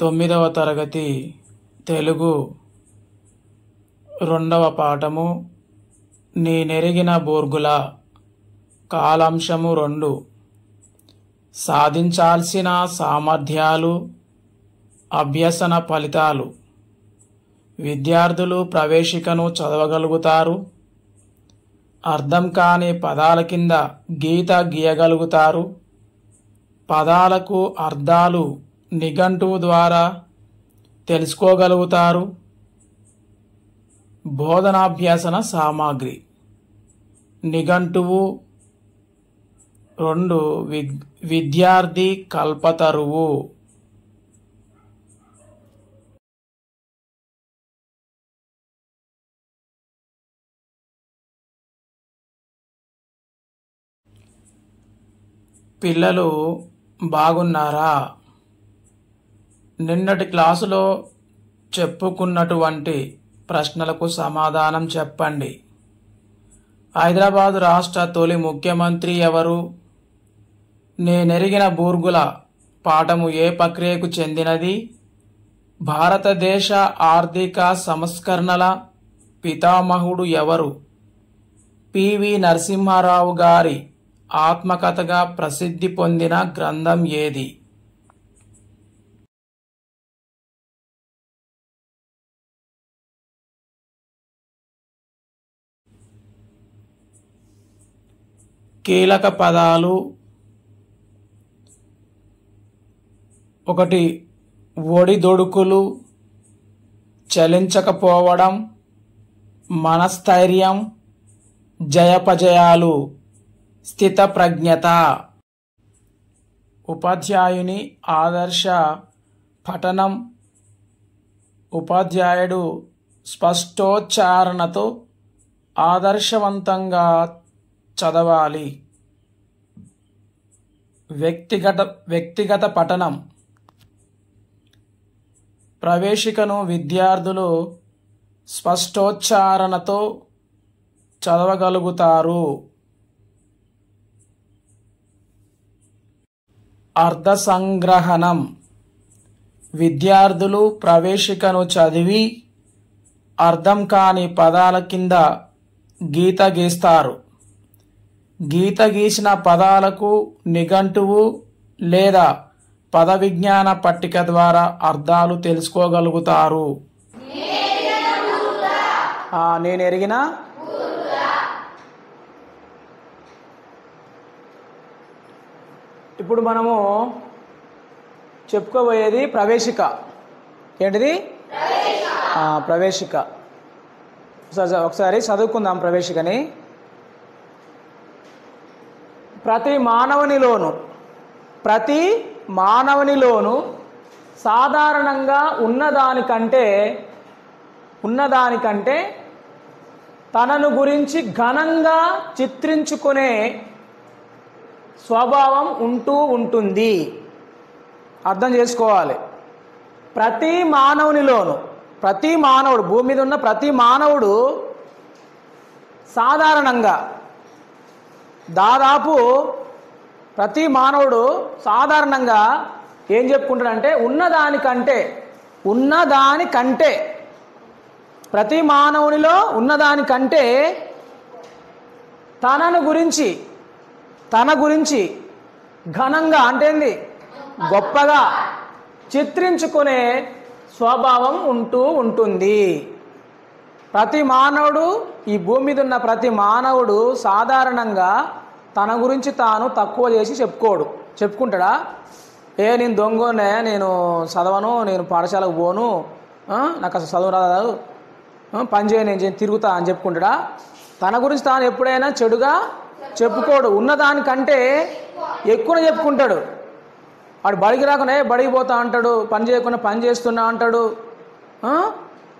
9వ తరగతి తెలుగు 2వ పాఠము నేనెరిగిన బోర్గుల కాలాంశము 2 సాధించాల్సిన సామర్థ్యాలు అభ్యసన ఫలితాలు విద్యార్థులు ప్రవేశికను చదవగలుగుతారు, అర్థం కాని పదాల కింద గీత గీయగలుగుతారు, పదాలకు అర్థాలు నిఘంటువు ద్వారా తెలుసుకోగలుగుతారు. బోధనాభ్యసన సామాగ్రి నిఘంటువు 2 విద్యార్థి కల్పతరువు. పిల్లలు బాగున్నారా? నిన్నటి క్లాసులో చెప్పుకున్నటువంటి ప్రశ్నలకు సమాధానం చెప్పండి. హైదరాబాదు రాష్ట్ర తొలి ముఖ్యమంత్రి ఎవరు? నేనెరిగిన బూర్గుల పాఠము ఏ ప్రక్రియకు చెందినది? భారతదేశ ఆర్థిక సంస్కరణల పితామహుడు ఎవరు? పివి నరసింహారావు గారి ఆత్మకథగా ప్రసిద్ధి పొందిన గ్రంథం ఏది? కీలక పదాలు 1 ఒడిదొడుకులు, చలించకపోవడం, మనస్థైర్యం, జయపజయాలు, స్థితప్రజ్ఞత. ఉపాధ్యాయుని ఆదర్శ పఠనం. ఉపాధ్యాయుడు స్పష్టోచ్చారణతో ఆదర్శవంతంగా చదవాలి. వ్యక్తిగత పఠనం. ప్రవేశికను విద్యార్థులు స్పష్టోచ్చారణతో చదవగలుగుతారు. అర్థ సంగ్రహణం. విద్యార్థులు ప్రవేశికను చదివి అర్థం కాని పదాల కింద గీత గీస్తారు. గీత గీసిన పదాలకు నిఘంటువు లేదా పద విజ్ఞాన పట్టిక ద్వారా అర్థాలు తెలుసుకోగలుగుతారు. నేనెరిగిన ఇప్పుడు మనము చెప్పుకోబోయేది ప్రవేశిక. ఏంటిది? ప్రవేశిక. ఒకసారి చదువుకుందాం ప్రవేశికని. ప్రతి మానవునిలోను సాధారణంగా ఉన్నదానికంటే తనను గురించి ఘనంగా చిత్రించుకునే స్వభావం ఉంటుంది. అర్థం చేసుకోవాలి. ప్రతి మానవుడు భూమి మీద ఉన్న ప్రతి మానవుడు సాధారణంగా దాదాపు ప్రతి మానవుడు సాధారణంగా ఏం చెప్పుకుంటాడంటే ఉన్నదానికంటే ప్రతి మానవునిలో ఉన్నదానికంటే తన గురించి ఘనంగా అంటే ఏంది? గొప్పగా చిత్రించుకునే స్వభావం ఉంటుంది. ప్రతి మానవుడు, ఈ భూమి మీద ఉన్న ప్రతి మానవుడు సాధారణంగా తన గురించి తాను తక్కువ చేసి చెప్పుకుంటాడా? నేను దొంగనే, నేను చదవను, నేను పాఠశాలకు పోను, నాకు అసలు చదువు రాదు, పని చేయను, నేను తిరుగుతా అని చెప్పుకుంటాడా? తన గురించి తాను ఎప్పుడైనా చెడుగా చెప్పుకోడు. ఉన్నదానికంటే ఎక్కువ చెప్పుకుంటాడు. వాడు బడికి రాకుండా బడికి పోతా అంటాడు, పని చేయకుండా పని చేస్తున్నా అంటాడు.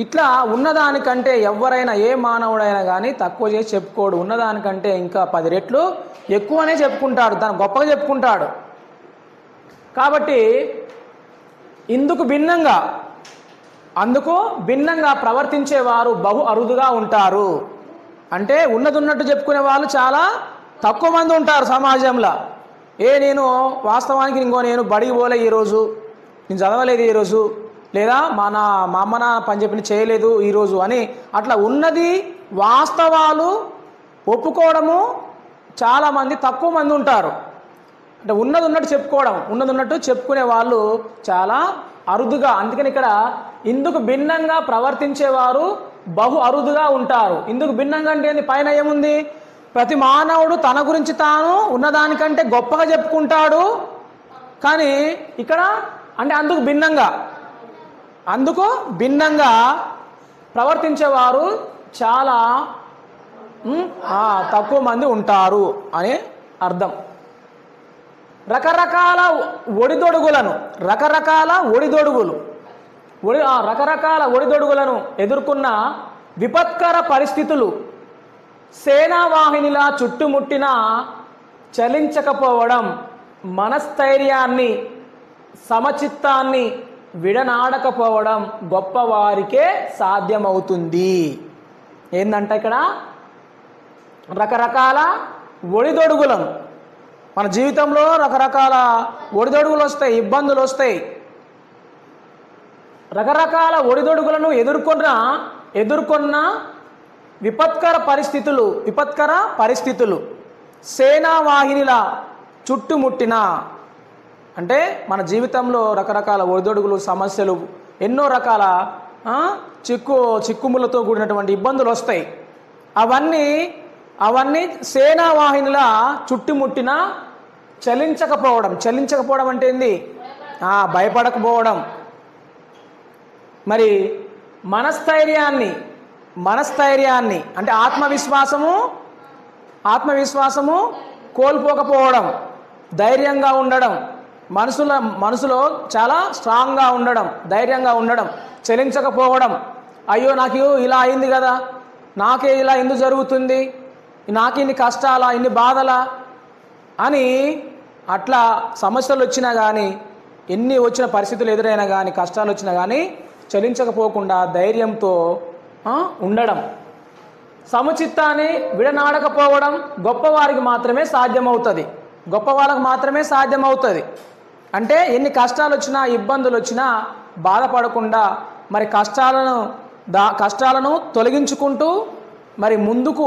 ఇట్లా ఉన్నదానికంటే ఎవరైనా ఏ మానవుడైనా కానీ తక్కువ చేసి చెప్పుకోడు. ఉన్నదానికంటే ఇంకా 10 రెట్లు ఎక్కువనే చెప్పుకుంటాడు, దాన్ని గొప్పగా చెప్పుకుంటాడు. కాబట్టి అందుకు భిన్నంగా ప్రవర్తించేవారు బహు అరుదుగా ఉంటారు. అంటే ఉన్నట్టు చెప్పుకునే వాళ్ళు చాలా తక్కువ మంది ఉంటారు సమాజంలో. నేను వాస్తవానికి నేను బడికి పోలే ఈరోజు, నేను చదవలేదు ఈరోజు, లేదా మా అమ్మ నా పని చెప్పిన చేయలేదు ఈరోజు అని అట్లా ఉన్నది వాస్తవాలు ఒప్పుకోవడము చాలామంది, తక్కువ మంది ఉంటారు. అంటే ఉన్నది ఉన్నట్టు చెప్పుకోవడం, ఉన్నది ఉన్నట్టు చెప్పుకునే వాళ్ళు చాలా అరుదుగా. అందుకని ఇక్కడ ఇందుకు భిన్నంగా ప్రవర్తించేవారు బహు అరుదుగా ఉంటారు. ఇందుకు భిన్నంగా అంటే ఏంది? పైన ఏముంది? ప్రతి మానవుడు తన గురించి తాను ఉన్నదానికంటే గొప్పగా చెప్పుకుంటాడు. కానీ ఇక్కడ అంటే అందుకు భిన్నంగా ప్రవర్తించేవారు చాలా తక్కువ మంది ఉంటారు అని అర్థం. రకరకాల ఒడిదొడుగులను ఎదుర్కొన్న విపత్కర పరిస్థితులు సేనావాహినిలా చుట్టుముట్టిన చలించకపోవడం, మనస్థైర్యాన్ని సమచిత్తాన్ని విడనాడకపోవడం గొప్పవారికే సాధ్యమవుతుంది. ఏందంట ఇక్కడ? రకరకాల ఒడిదొడుగులను, మన జీవితంలో రకరకాల ఒడిదొడుగులు వస్తాయి, ఇబ్బందులు వస్తాయి. రకరకాల ఒడిదొడుగులను ఎదుర్కొన్న విపత్కర పరిస్థితులు సేనావాహినిలా చుట్టుముట్టిన, అంటే మన జీవితంలో రకరకాల ఒడిదొడుగులు, సమస్యలు, ఎన్నో రకాల చిక్కుములతో కూడినటువంటి ఇబ్బందులు వస్తాయి. అవన్నీ సేనావాహినిలా చుట్టుముట్టిన చలించకపోవడం అంటే ఏంది? భయపడకపోవడం. మరి మనస్థైర్యాన్ని అంటే ఆత్మవిశ్వాసము కోల్పోకపోవడం, ధైర్యంగా ఉండడం, మనసులో చాలా స్ట్రాంగ్గా ఉండడం, ధైర్యంగా ఉండడం, చలించకపోవడం. అయ్యో నాకు ఇలా అయింది కదా, నాకే ఇలా ఎందుకు జరుగుతుంది, నాకు ఇన్ని కష్టాలా, ఇన్ని బాధలా అని అట్లా సమస్యలు వచ్చినా కానీ, ఎన్ని వచ్చిన పరిస్థితులు ఎదురైనా కానీ, కష్టాలు వచ్చినా కానీ చలించకపోకుండా ధైర్యంతో ఉండడం. సముచిత్తాన్ని విడనాడకపోవడం గొప్పవారికి మాత్రమే సాధ్యమవుతుంది. అంటే ఎన్ని కష్టాలు వచ్చినా, ఇబ్బందులు వచ్చినా బాధపడకుండా మరి కష్టాలను తొలగించుకుంటూ మరి ముందుకు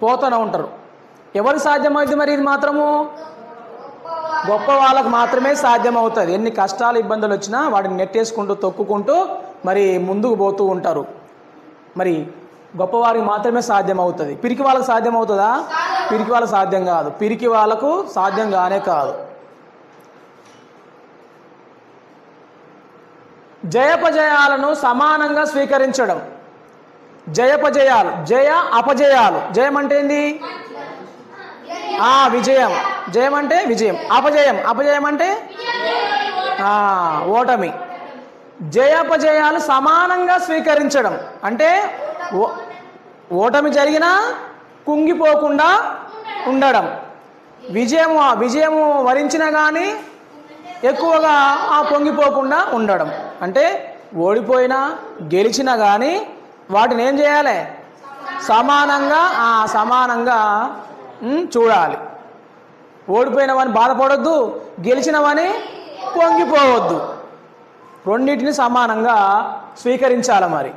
పోతూనే ఉంటారు. ఎవరికి సాధ్యమవుతుంది? మరి ఇది మాత్రము గొప్ప వాళ్ళకు మాత్రమే సాధ్యమవుతుంది. ఎన్ని కష్టాలు, ఇబ్బందులు వచ్చినా వాటిని నెట్టేసుకుంటూ, తొక్కుకుంటూ మరి ముందుకు పోతూ ఉంటారు. మరి గొప్పవారికి మాత్రమే సాధ్యమవుతుంది. పిరికి వాళ్ళకు సాధ్యమవుతుందా? పిరికి వాళ్ళకు సాధ్యం కాదు. పిరికి వాళ్ళకు సాధ్యం కానే కాదు. జయపజయాలను సమానంగా స్వీకరించడం. జయపజయాలు, అపజయాలు. జయం అంటే ఏంది? విజయం. జయం అంటే విజయం. అపజయం అంటే ఓటమి. జయాపజయాలు సమానంగా స్వీకరించడం అంటే ఓటమి జరిగినా కుంగిపోకుండా ఉండడం, విజయము వరించినా కానీ ఎక్కువగా పొంగిపోకుండా ఉండడం. అంటే ఓడిపోయినా గెలిచినా కానీ వాటిని ఏం చేయాలి? సమానంగా చూడాలి. ఓడిపోయినవని బాధపడొద్దు, గెలిచినవని పొంగిపోవద్దు. రెండింటిని సమానంగా స్వీకరించాలి. మరి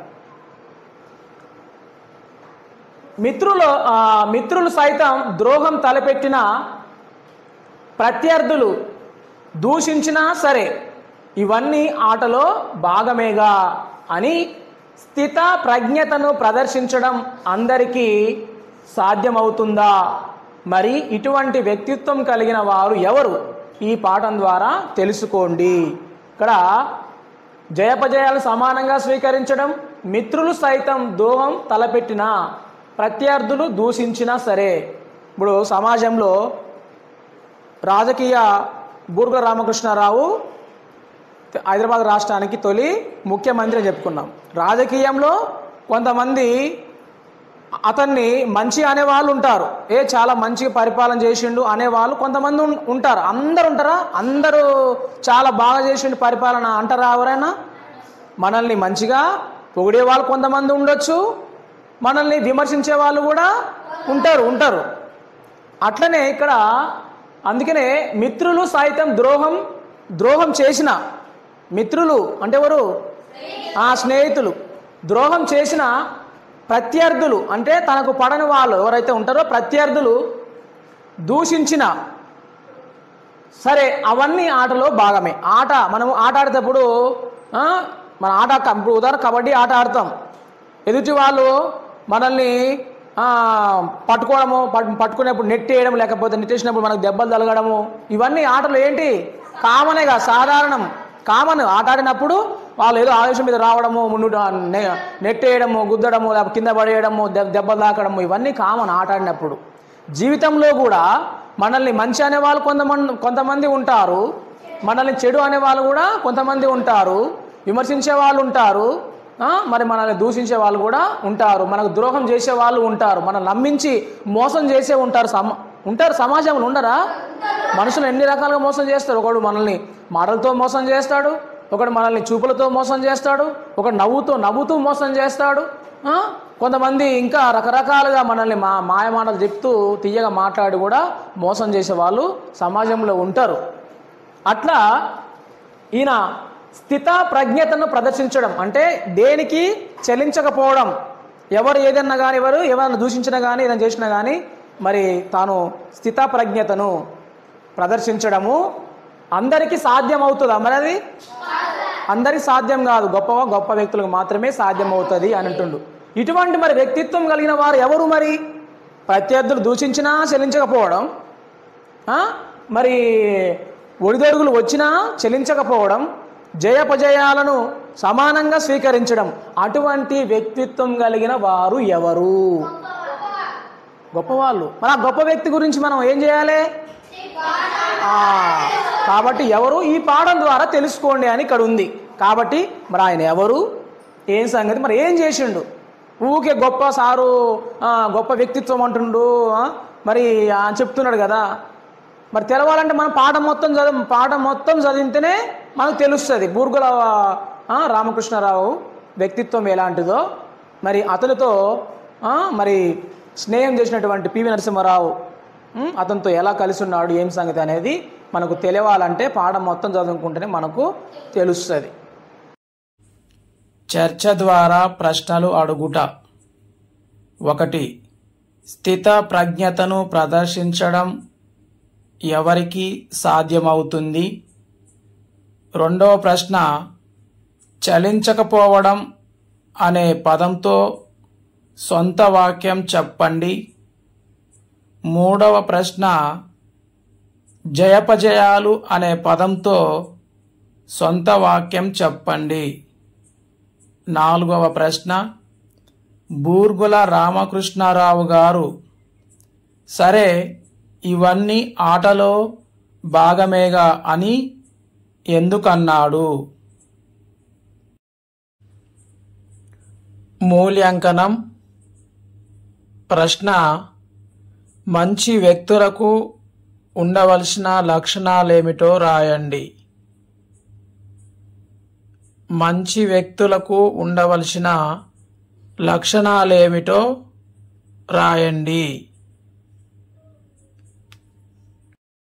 మిత్రులు సైతం ద్రోహం తలపెట్టిన, ప్రత్యర్థులు దూషించినా సరే ఇవన్నీ ఆటలో భాగమేగా అని స్థిత ప్రజ్ఞతను ప్రదర్శించడం అందరికీ సాధ్యమవుతుందా? మరి ఇటువంటి వ్యక్తిత్వం కలిగిన వారు ఎవరు? ఈ పాఠం ద్వారా తెలుసుకోండి. ఇక్కడ జయపజయాలు సమానంగా స్వీకరించడం, మిత్రులు సైతం ద్రోహం తలపెట్టిన, ప్రత్యర్థులు దూషించినా సరే. ఇప్పుడు సమాజంలో బూర్గుల రామకృష్ణారావు హైదరాబాద్ రాష్ట్రానికి తొలి ముఖ్యమంత్రి అని చెప్పుకున్నాం. రాజకీయంలో కొంతమంది అతన్ని మంచి అనేవాళ్ళు ఉంటారు, చాలా మంచిగా పరిపాలన చేసిండు అనేవాళ్ళు కొంతమంది ఉంటారు. అందరు ఉంటారా? అందరూ చాలా బాగా చేసిండు పరిపాలన అంటారా? ఎవరైనా? మనల్ని మంచిగా పొగిడే వాళ్ళు కొంతమంది ఉండొచ్చు, మనల్ని విమర్శించే వాళ్ళు కూడా ఉంటారు. అట్లనే ఇక్కడ అందుకనే మిత్రులు సైతం ద్రోహం ద్రోహం చేసిన మిత్రులు అంటే ఎవరు? స్నేహితులు. ద్రోహం చేసిన ప్రత్యర్థులు అంటే తనకు పడని వాళ్ళు ఎవరైతే ఉంటారో ప్రత్యర్థులు దూషించిన, సరే అవన్నీ ఆటలో భాగమే. మనం ఆట ఆడేటప్పుడు మన ఇప్పుడు ఉదాహరణ కబడ్డీ ఆట ఆడతాం. ఎదుటి వాళ్ళు మనల్ని పట్టుకోవడము, పట్టుకునేప్పుడు నెట్టేయడం, లేకపోతే నెట్టేసినప్పుడు మనకు దెబ్బలు తలగడము, ఇవన్నీ ఆటలు ఏంటి? కామనేగా, సాధారణం, కామన్. ఆట ఆడినప్పుడు వాళ్ళు ఏదో ఆవేశం మీద రావడము, ముందు నెట్టేయడము, గుద్దడము, లేకపోతే కింద పడేయడము, దెబ్బలు తాకడము, ఇవన్నీ కామన్ ఆట ఆడినప్పుడు. జీవితంలో కూడా మనల్ని మంచి అనేవాళ్ళు కొంతమంది ఉంటారు, మనల్ని చెడు అనేవాళ్ళు కూడా కొంతమంది ఉంటారు, విమర్శించే వాళ్ళు ఉంటారు, మరి మనల్ని దూషించే వాళ్ళు కూడా ఉంటారు, మనకు ద్రోహం చేసే వాళ్ళు ఉంటారు, మనల్ని నమ్మించి మోసం చేసే ఉంటారు. సమాజంలో ఉండరా? మనుషులు ఎన్ని రకాలుగా మోసం చేస్తారు. ఒకడు మనల్ని మాటలతో మోసం చేస్తాడు, ఒకడు మనల్ని చూపులతో మోసం చేస్తాడు, ఒకడు నవ్వుతూ మోసం చేస్తాడు. కొంతమంది ఇంకా రకరకాలుగా మనల్ని మాయ మాటలు చెప్తూ తీయగా మాట్లాడి కూడా మోసం చేసే వాళ్ళు సమాజంలో ఉంటారు. అట్లా ఈయన స్థిత ప్రజ్ఞతను ప్రదర్శించడం అంటే దేనికి చలించకపోవడం. ఎవరు ఏదన్నా కానీ, ఎవరైనా దూషించినా కానీ, ఏదైనా చేసినా కానీ మరి తాను స్థిత ప్రజ్ఞతను ప్రదర్శించడము అందరికీ సాధ్యం అవుతుందా? మరి అది అందరికీ సాధ్యం కాదు, గొప్ప వ్యక్తులకు మాత్రమే సాధ్యం అవుతుంది అని అంటుండు. ఇటువంటి మరి వ్యక్తిత్వం కలిగిన వారు ఎవరు? మరి ప్రత్యర్థులు దూషించినా చెల్లించకపోవడం, మరి ఒడిదొడుగులు వచ్చినా చెల్లించకపోవడం, జయపజయాలను సమానంగా స్వీకరించడం. అటువంటి వ్యక్తిత్వం కలిగిన వారు ఎవరు? గొప్పవాళ్ళు. మరి ఆ గొప్ప వ్యక్తి గురించి మనం ఏం చేయాలి? కాబట్టి ఎవరు ఈ పాఠం ద్వారా తెలుసుకోండి అని ఇక్కడ ఉంది. కాబట్టి మరి ఆయన ఎవరు, ఏం సంగతి, మరి ఏం చేసిండు? ఊకే గొప్ప సారు, గొప్ప వ్యక్తిత్వం అంటుండు, మరి చెప్తున్నాడు కదా. మరి తెలవాలంటే మనం పాఠం మొత్తం చదివితేనే మనకు తెలుస్తుంది. బూర్గుల రామకృష్ణారావు వ్యక్తిత్వం ఎలాంటిదో, మరి అతనితో మరి స్నేహం చేసినటువంటి పివి నరసింహారావు అతనితో ఎలా కలిసి ఉన్నాడు, ఏం సంగతి అనేది మనకు తెలియాలంటే పాఠం మొత్తం చదువుకుంటేనే మనకు తెలుస్తుంది. చర్చ ద్వారా ప్రశ్నలు అడుగుట. 1. స్థిత ప్రజ్ఞతను ప్రదర్శించడం ఎవరికి సాధ్యమవుతుంది? 2వ ప్రశ్న, చలించకపోవడం అనే పదంతో సొంత వాక్యం చెప్పండి. 3వ ప్రశ్న, జయపజయాలు అనే పదంతో సొంత వాక్యం చెప్పండి. 4వ ప్రశ్న, బూర్గుల రామకృష్ణారావు గారు సరే ఇవన్నీ ఆటలో భాగమేగా అని ఎందుకన్నాడు? మూల్యాంకనం. ప్రశ్న, మంచి వ్యక్తులకు ఉండవలసిన లక్షణాలేమిటో రాయండి. మంచి వ్యక్తులకు ఉండవలసిన లక్షణాలేమిటో రాయండి.